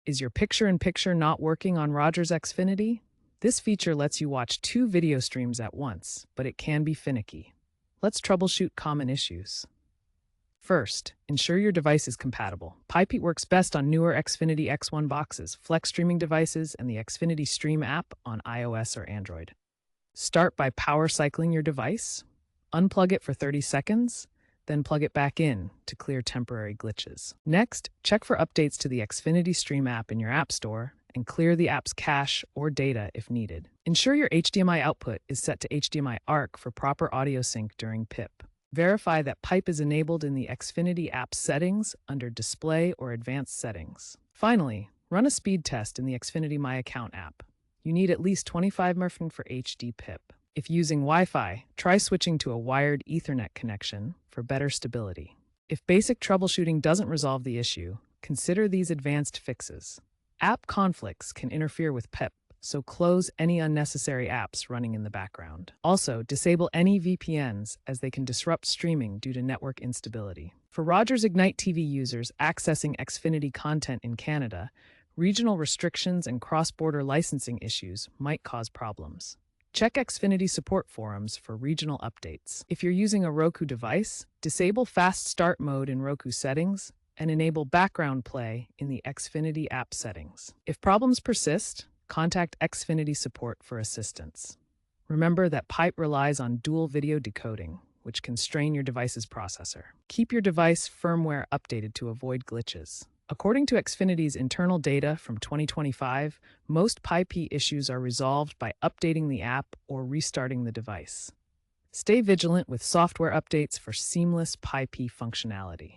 Is your picture-in-picture not working on Rogers Xfinity? This feature lets you watch two video streams at once, but it can be finicky. Let's troubleshoot common issues. First, ensure your device is compatible. PiPeat works best on newer Xfinity X1 boxes, Flex streaming devices, and the Xfinity Stream app on iOS or Android. Start by power cycling your device. Unplug it for 30 seconds, then plug it back in to clear temporary glitches. Next, check for updates to the Xfinity Stream app in your App Store and clear the app's cache or data if needed. Ensure your HDMI output is set to HDMI ARC for proper audio sync during PIP. Verify that pipe is enabled in the Xfinity app settings under Display or Advanced Settings. Finally, run a speed test in the Xfinity My Account app. You need at least 25 ms for HD PIP. If using Wi-Fi, try switching to a wired Ethernet connection for better stability. If basic troubleshooting doesn't resolve the issue, consider these advanced fixes. App conflicts can interfere with PIP, so close any unnecessary apps running in the background. Also, disable any VPNs as they can disrupt streaming due to network instability. For Rogers Ignite TV users accessing Xfinity content in Canada, regional restrictions and cross-border licensing issues might cause problems. Check Xfinity support forums for regional updates. If you're using a Roku device, disable Fast Start mode in Roku settings and enable background play in the Xfinity app settings. If problems persist, contact Xfinity support for assistance. Remember that pipe relies on dual video decoding, which can strain your device's processor. Keep your device firmware updated to avoid glitches. According to Xfinity's internal data from 2025, most PiPeat issues are resolved by updating the app or restarting the device. Stay vigilant with software updates for seamless PiPeat functionality.